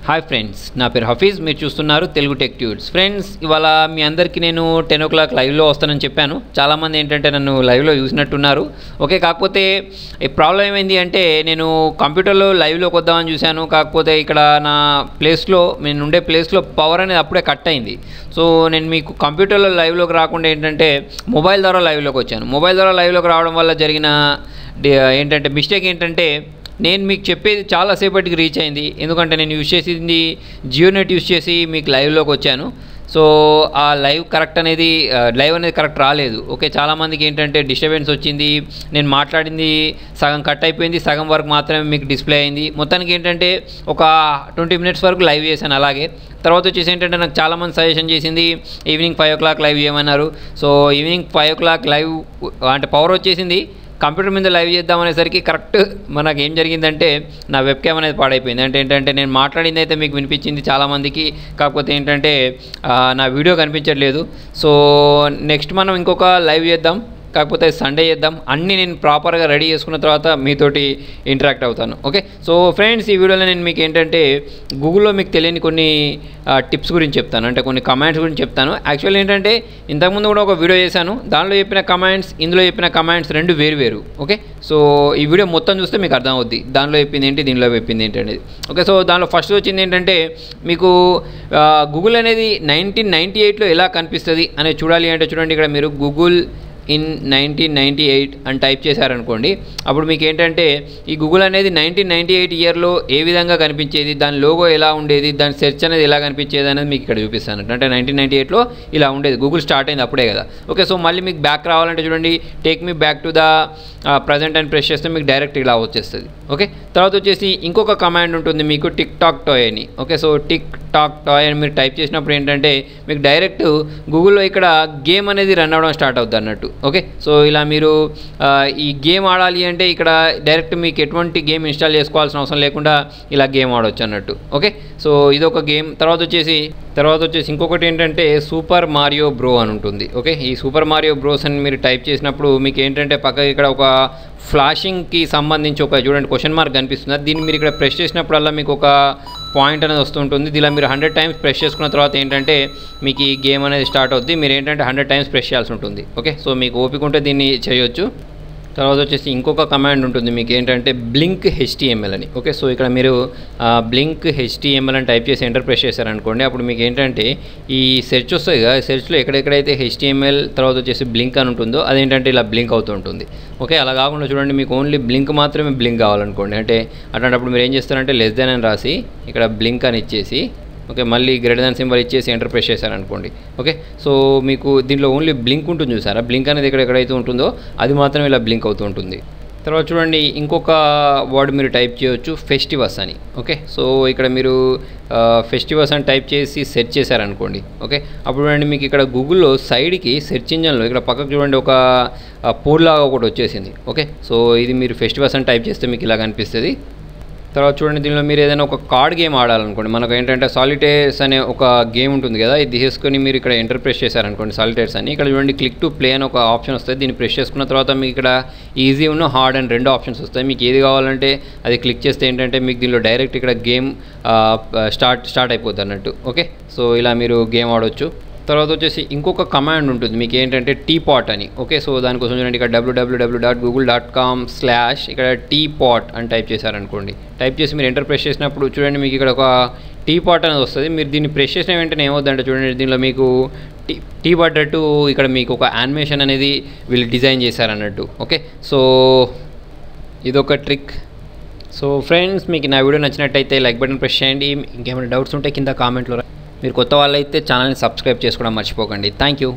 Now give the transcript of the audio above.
Hi friends, నా పేరు హఫీజ్. మీరు చూస్తున్నారు తెలుగు టెక్ ట్యూట్స్. ఫ్రెండ్స్, ఇవాళ మీ అందరికీ నేను 10 o'clock లైవ్లో వస్తానని చెప్పాను. చాలామంది ఏంటంటే నన్ను లైవ్లో చూసినట్టున్నారు. ఓకే, కాకపోతే ఈ ప్రాబ్లం ఏమైంది అంటే నేను కంప్యూటర్లో లైవ్లోకి వద్దామని చూశాను. కాకపోతే ఇక్కడ నా ప్లేస్లో, నేను ఉండే ప్లేస్లో పవర్ అనేది అప్పుడే కట్ అయింది. సో నేను మీకు కంప్యూటర్లో లైవ్లోకి రాకుండా ఏంటంటే మొబైల్ ద్వారా లైవ్లోకి వచ్చాను. మొబైల్ ద్వారా లైవ్లోకి రావడం వల్ల జరిగిన ఏంటంటే మిస్టేక్ ఏంటంటే, నేను మీకు చెప్పేది చాలాసేపటికి రీచ్ అయింది. ఎందుకంటే నేను యూజ్ చేసింది జియో నెట్ యూజ్ చేసి మీకు లైవ్లోకి వచ్చాను. సో ఆ లైవ్ అనేది కరెక్ట్ రాలేదు. ఓకే, చాలామందికి ఏంటంటే డిస్టర్బెన్స్ వచ్చింది. నేను మాట్లాడింది సగం కట్ అయిపోయింది, సగం వరకు మాత్రమే మీకు డిస్ప్లే అయింది. మొత్తానికి ఏంటంటే ఒక 20 minutes వరకు లైవ్ చేశాను. అలాగే తర్వాత వచ్చేసి ఏంటంటే నాకు చాలామంది సజెషన్ చేసింది ఈవినింగ్ 5 o'clock లైవ్ చేయమన్నారు. సో ఈవినింగ్ 5 o'clock లైవ్ అంటే పవర్ వచ్చేసింది, కంప్యూటర్ మీద లైవ్ చేద్దామనేసరికి కరెక్ట్ మనకు ఏం జరిగిందంటే నా వెబ్ క్యామ్ అనేది పాడైపోయింది. అంటే ఏంటంటే నేను మాట్లాడింది అయితే మీకు వినిపించింది చాలామందికి, కాకపోతే ఏంటంటే నా వీడియో కనిపించట్లేదు. సో నెక్స్ట్ మనం ఇంకొక లైవ్ చేద్దాం, కాకపోతే సండే చేద్దాం. అన్నీ నేను ప్రాపర్గా రెడీ చేసుకున్న తర్వాత మీతోటి ఇంటరాక్ట్ అవుతాను. ఓకే, సో ఫ్రెండ్స్, ఈ వీడియోలో నేను మీకు ఏంటంటే గూగుల్లో మీకు తెలియని కొన్ని టిప్స్ గురించి చెప్తాను, అంటే కొన్ని కమాండ్స్ గురించి చెప్తాను. యాక్చువల్లీ ఏంటంటే ఇంతకుముందు కూడా ఒక వీడియో చేశాను, దానిలో చెప్పిన కమాండ్స్, ఇందులో చెప్పిన కమాండ్స్ రెండు వేరు. ఓకే, సో ఈ వీడియో మొత్తం చూస్తే మీకు అర్థం అవుద్ది దానిలో చెప్పింది ఏంటి, దీనిలో చెప్పింది ఏంటి అనేది. ఓకే, సో దానిలో ఫస్ట్ వచ్చింది ఏంటంటే మీకు గూగుల్ అనేది 1998లో ఎలా కనిపిస్తుంది అనేది చూడాలి అంటే చూడండి, ఇక్కడ మీరు గూగుల్ ఇన్ 1998 అని టైప్ చేశారనుకోండి, అప్పుడు మీకు ఏంటంటే ఈ గూగుల్ అనేది 1998 ఇయర్లో ఏ విధంగా కనిపించేది, దాని లోగో ఎలా ఉండేది, దాని సెర్చ్ అనేది ఎలా కనిపించేది అనేది మీకు ఇక్కడ చూపిస్తాను. అంటే 1998లో ఇలా ఉండేది, గూగుల్ స్టార్ట్ అయింది అప్పుడే కదా. ఓకే, సో మళ్ళీ మీకు బ్యాక్ రావాలంటే చూడండి, take me back to the present అని ప్రెస్ చేస్తే మీకు డైరెక్ట్ ఇలా వచ్చేస్తుంది. ఓకే, తర్వాత వచ్చేసి ఇంకొక కమాండ్ ఉంటుంది మీకు, టిక్ టాక్ టాయ్ అని. Okay, so tick talk toy అని మీరు టైప్ చేసినప్పుడు ఏంటంటే మీకు డైరెక్ట్ గూగుల్లో ఇక్కడ గేమ్ అనేది రన్ అవ్వడం స్టార్ట్ అవుతుంది అన్నట్టు. ఓకే, సో ఇలా మీరు ఈ గేమ్ ఆడాలి అంటే ఇక్కడ డైరెక్ట్ మీకు ఎటువంటి గేమ్ ఇన్స్టాల్ చేసుకోవాల్సిన అవసరం లేకుండా ఇలా గేమ్ ఆడవచ్చు అన్నట్టు. ఓకే, సో ఇదొక గేమ్. తర్వాత వచ్చేసి ఇంకొకటి ఏంటంటే సూపర్ మారియో బ్రో అని ఉంటుంది. ఓకే, ఈ సూపర్ మారియో బ్రోస్ అని మీరు టైప్ చేసినప్పుడు మీకు ఏంటంటే పక్కకి ఇక్కడ ఒక ఫ్లాషింగ్కి సంబంధించి ఒక చూడండి క్వశ్చన్ మార్క్ కనిపిస్తుంది. దీన్ని మీరు ఇక్కడ ప్రెస్ చేసినప్పుడల్లా మీకు ఒక పాయింట్ అనేది వస్తుంటుంది. ఇలా మీరు 100 times ప్రెస్ చేసుకున్న తర్వాత ఏంటంటే మీకు ఈ గేమ్ అనేది స్టార్ట్ అవుద్ది. మీరు ఏంటంటే 100 times ప్రెస్ చేయాల్సి ఉంటుంది. ఓకే, సో మీకు ఓపిక ఉంటే దీన్ని చేయొచ్చు. తర్వాత వచ్చేసి ఇంకొక కమాండ్ ఉంటుంది మీకు ఏంటంటే బ్లింక్ HTML అని. ఓకే, సో ఇక్కడ మీరు బ్లింక్ HTML అని టైప్ చేసి ఎంటర్ ప్రెస్ చేశారనుకోండి, అప్పుడు మీకు ఏంటంటే ఈ సెర్చ్ వస్తుంది కదా, సెర్చ్లో ఎక్కడెక్కడైతే HTML తర్వాత వచ్చేసి బ్లింక్ అని ఉంటుందో అదేంటంటే ఇలా బ్లింక్ అవుతూ ఉంటుంది. ఓకే, అలా కాకుండా చూడండి మీకు ఓన్లీ బ్లింక్ మాత్రమే బ్లింక్ కావాలనుకోండి, అంటే అట్లాంటప్పుడు మీరు ఏం చేస్తారంటే లెస్ దెన్ అని రాసి ఇక్కడ బ్లింక్ అని ఇచ్చేసి, ఓకే, మళ్ళీ గ్రేటర్ దాన్ సింబల్ ఇచ్చేసి ఎంటర్ ప్రెస్ చేశారనుకోండి. ఓకే, సో మీకు దీనిలో ఓన్లీ బ్లింక్ ఉంటుంది చూసారా, బ్లింక్ అనేది ఎక్కడెక్కడైతే ఉంటుందో అది మాత్రం ఇలా బ్లింక్ అవుతూ ఉంటుంది. తర్వాత చూడండి ఇంకొక వర్డ్ మీరు టైప్ చేయొచ్చు, ఫెస్టివస్ అని. ఓకే, సో ఇక్కడ మీరు ఫెస్టివస్ అని టైప్ చేసి సెర్చ్ చేశారనుకోండి. ఓకే, అప్పుడు చూడండి మీకు ఇక్కడ గూగుల్లో సైడ్కి సెర్చ్ ఇంజన్లో ఇక్కడ పక్కకు చూడండి ఒక పోర్లాగా ఒకటి వచ్చేసింది. ఓకే, సో ఇది మీరు ఫెస్టివస్ అని టైప్ చేస్తే మీకు ఇలా కనిపిస్తుంది. తర్వాత చూడండి దీనిలో మీరు ఏదైనా ఒక కార్డ్ గేమ్ ఆడాలనుకోండి, మనకు ఏంటంటే సాలిటైర్స్ అనే ఒక గేమ్ ఉంటుంది కదా, ఇది తీసుకొని మీరు ఇక్కడ ఎంటర్ ప్రెస్ చేశారనుకోండి సాలిటైర్స్ అని, ఇక్కడ చూడండి క్లిక్ టు ప్లే అని ఒక ఆప్షన్ వస్తుంది. దీన్ని ప్రెస్ చేసుకున్న తర్వాత మీకు ఇక్కడ ఈజీ ఉన్న హార్డ్ అని 2 ఆప్షన్స్ వస్తాయి. మీకు ఏది కావాలంటే అది క్లిక్ చేస్తే ఏంటంటే మీకు దీనిలో డైరెక్ట్ ఇక్కడ గేమ్ స్టార్ట్ అయిపోద్ది అన్నట్టు. ఓకే, సో ఇలా మీరు గేమ్ ఆడవచ్చు. తర్వాత వచ్చేసి ఇంకొక కమాండ్ ఉంటుంది మీకు ఏంటంటే టీపాట్ అని. ఓకే, సో దానికోసం చూడండి ఇక్కడ www.google.com/ ఇక్కడ టీపాట్ అని టైప్ చేశారనుకోండి, టైప్ చేసి మీరు ఎంటర్ ప్రెస్ చేసినప్పుడు చూడండి మీకు ఇక్కడ ఒక టీపాట్ అనేది వస్తుంది. మీరు దీన్ని ప్రెస్ చేసిన వెంటనే ఏమవుతుందంటే చూడండి దీనిలో మీకు టీ పడ్డట్టు ఇక్కడ మీకు ఒక యానిమేషన్ అనేది వీళ్ళు డిజైన్ చేశారన్నట్టు. ఓకే, సో ఇదొక ట్రిక్. సో ఫ్రెండ్స్, మీకు నా వీడియో నచ్చినట్టయితే లైక్ బటన్ ప్రెస్ చేయండి. ఇంకేమైనా డౌట్స్ ఉంటే కింద కామెంట్లో. మీరు కొత్త వాళ్ళైతే ఛానల్ని సబ్స్క్రైబ్ చేసుకోవడం మర్చిపోకండి. Thank you.